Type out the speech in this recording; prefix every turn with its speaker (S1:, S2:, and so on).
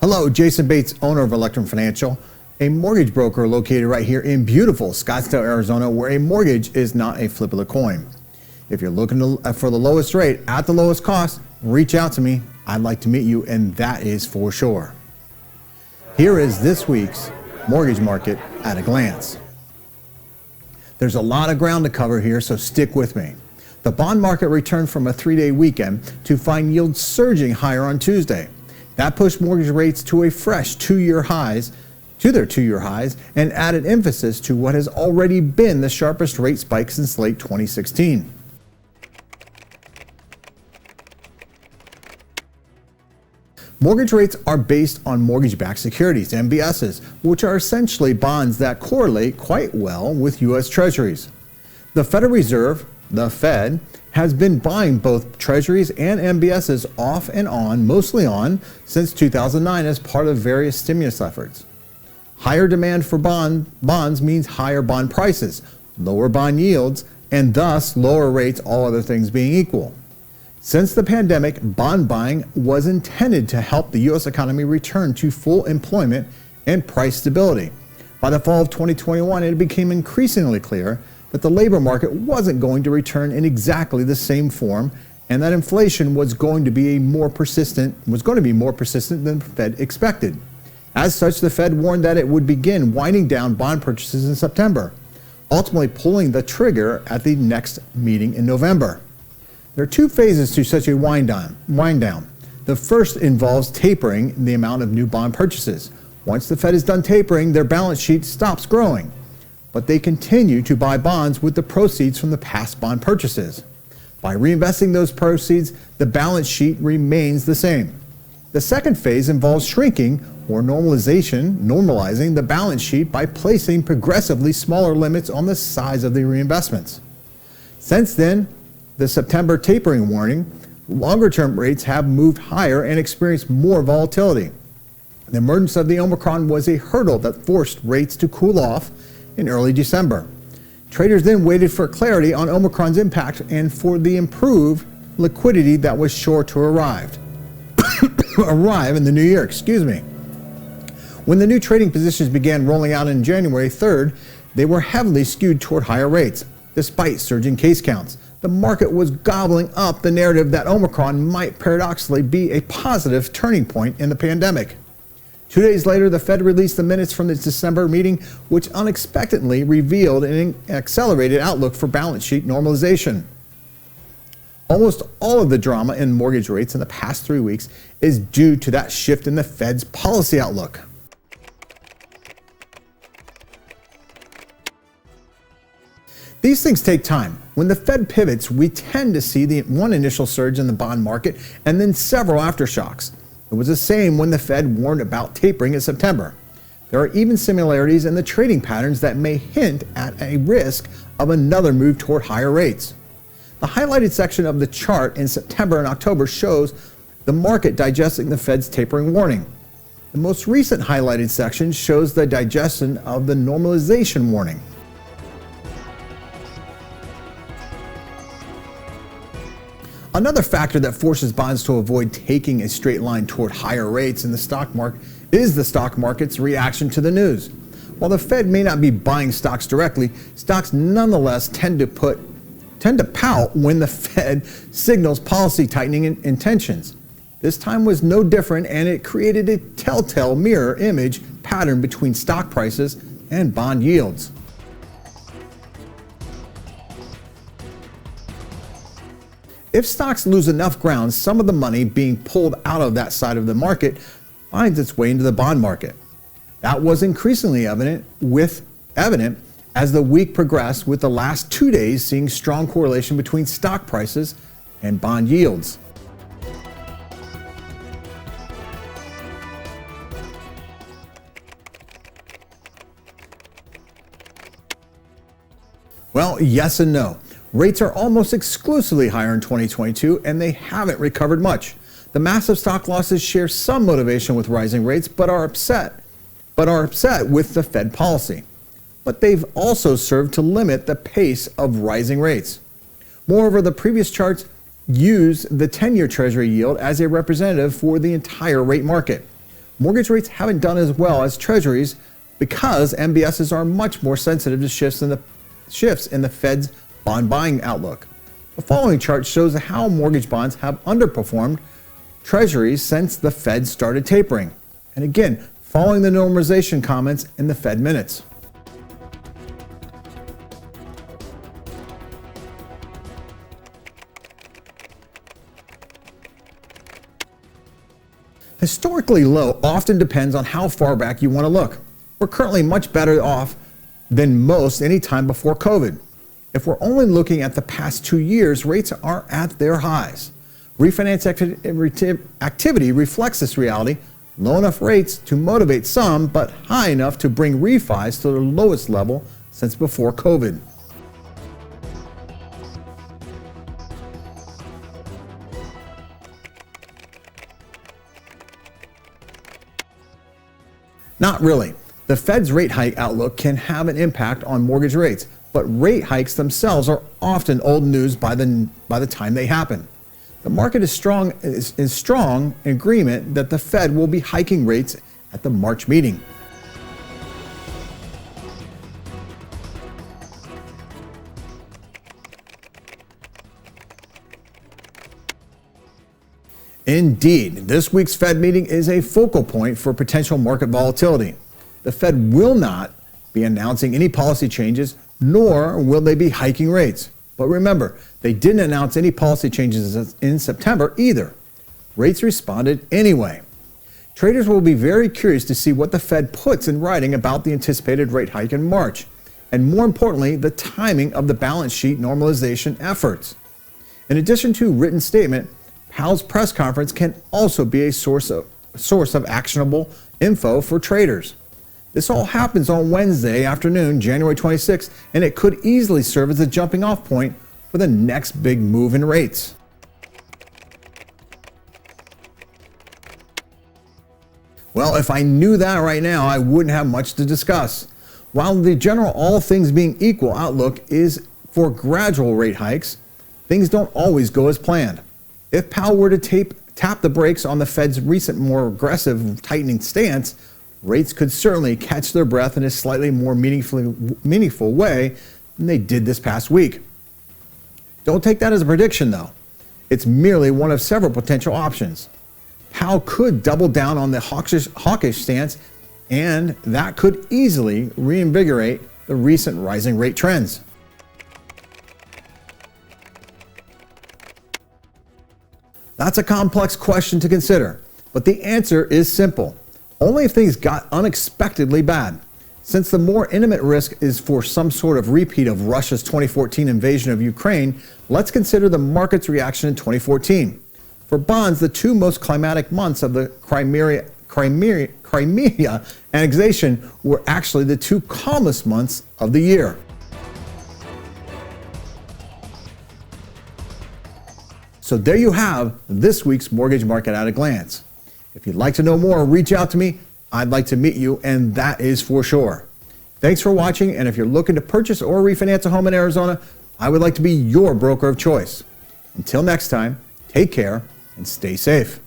S1: Hello, Jason Bates, owner of Electrum Financial, a mortgage broker located right here in beautiful Scottsdale, Arizona, where a mortgage is not a flip of the coin. If you're looking for the lowest rate at the lowest cost, reach out to me. I'd like to meet you, and that is for sure. Here is this week's mortgage market at a glance. There's a lot of ground to cover here, so stick with me. The bond market returned from a 3-day weekend to find yields surging higher on Tuesday. That pushed mortgage rates to a fresh two-year highs, and added emphasis to what has already been the sharpest rate spike since late 2016. Mortgage rates are based on mortgage-backed securities, MBSs, which are essentially bonds that correlate quite well with U.S. Treasuries. The Federal Reserve, the Fed, has been buying both Treasuries and MBSs off and on, mostly on, since 2009 as part of various stimulus efforts. Higher demand for bonds means higher bond prices, lower bond yields, and thus lower rates, all other things being equal. Since the pandemic, bond buying was intended to help the U.S. economy return to full employment and price stability. By the fall of 2021, it became increasingly clear that the labor market wasn't going to return in exactly the same form, and that inflation was going to be more persistent than the Fed expected. As such, the Fed warned that it would begin winding down bond purchases in September, ultimately pulling the trigger at the next meeting in November. There are two phases to such a wind down. The first involves tapering the amount of new bond purchases. Once the Fed is done tapering, their balance sheet stops growing, but they continue to buy bonds with the proceeds from the past bond purchases. By reinvesting those proceeds, the balance sheet remains the same. The second phase involves shrinking or normalizing the balance sheet by placing progressively smaller limits on the size of the reinvestments. Since then, the September tapering warning, longer-term rates have moved higher and experienced more volatility. The emergence of the Omicron was a hurdle that forced rates to cool off in early December. Traders then waited for clarity on Omicron's impact and for the improved liquidity that was sure to arrive in the new year. When the new trading positions began rolling out on January 3rd, they were heavily skewed toward higher rates. Despite surging case counts, the market was gobbling up the narrative that Omicron might paradoxically be a positive turning point in the pandemic. 2 days later, the Fed released the minutes from its December meeting, which unexpectedly revealed an accelerated outlook for balance sheet normalization. Almost all of the drama in mortgage rates in the past 3 weeks is due to that shift in the Fed's policy outlook. These things take time. When the Fed pivots, we tend to see the one initial surge in the bond market and then several aftershocks. It was the same when the Fed warned about tapering in September. There are even similarities in the trading patterns that may hint at a risk of another move toward higher rates. The highlighted section of the chart in September and October shows the market digesting the Fed's tapering warning. The most recent highlighted section shows the digestion of the normalization warning. Another factor that forces bonds to avoid taking a straight line toward higher rates in the stock market is the stock market's reaction to the news. While the Fed may not be buying stocks directly, stocks nonetheless tend to pout when the Fed signals policy tightening intentions. This time was no different, and it created a telltale mirror image pattern between stock prices and bond yields. If stocks lose enough ground, some of the money being pulled out of that side of the market finds its way into the bond market. That was increasingly evident as the week progressed, with the last 2 days seeing strong correlation between stock prices and bond yields. Well, yes and no. Rates are almost exclusively higher in 2022, and they haven't recovered much. The massive stock losses share some motivation with rising rates, but are upset with the Fed policy. But they've also served to limit the pace of rising rates. Moreover, the previous charts use the 10-year Treasury yield as a representative for the entire rate market. Mortgage rates haven't done as well as treasuries because MBSs are much more sensitive to shifts in the Fed's bond buying outlook. The following chart shows how mortgage bonds have underperformed treasuries since the Fed started tapering. And again, following the normalization comments in the Fed minutes. Historically low often depends on how far back you want to look. We're currently much better off than most any time before COVID. If we're only looking at the past 2 years, rates are at their highs. Refinance activity reflects this reality. Low enough rates to motivate some, but high enough to bring refis to their lowest level since before COVID. Not really. The Fed's rate hike outlook can have an impact on mortgage rates, but rate hikes themselves are often old news by the time they happen. The market is strong in agreement that the Fed will be hiking rates at the March meeting. Indeed, this week's Fed meeting is a focal point for potential market volatility. The Fed will not be announcing any policy changes, nor will they be hiking rates. But remember, they didn't announce any policy changes in September either. Rates responded anyway. Traders will be very curious to see what the Fed puts in writing about the anticipated rate hike in March, and more importantly, the timing of the balance sheet normalization efforts. In addition to written statement, Powell's press conference can also be a source of actionable info for traders. This all happens on Wednesday afternoon, January 26th, and it could easily serve as a jumping off point for the next big move in rates. Well, if I knew that right now, I wouldn't have much to discuss. While the general all things being equal outlook is for gradual rate hikes, things don't always go as planned. If Powell were to tap the brakes on the Fed's recent more aggressive tightening stance, rates could certainly catch their breath in a slightly more meaningful way than they did this past week. Don't take that as a prediction, though. It's merely one of several potential options. Powell could double down on the hawkish stance, and that could easily reinvigorate the recent rising rate trends. That's a complex question to consider, but the answer is simple. Only if things got unexpectedly bad. Since the more intimate risk is for some sort of repeat of Russia's 2014 invasion of Ukraine, let's consider the market's reaction in 2014. For bonds, the two most climatic months of the Crimea annexation were actually the two calmest months of the year. So there you have this week's mortgage market at a glance. If you'd like to know more, reach out to me. I'd like to meet you, and that is for sure. Thanks for watching, and if you're looking to purchase or refinance a home in Arizona, I would like to be your broker of choice. Until next time, take care and stay safe.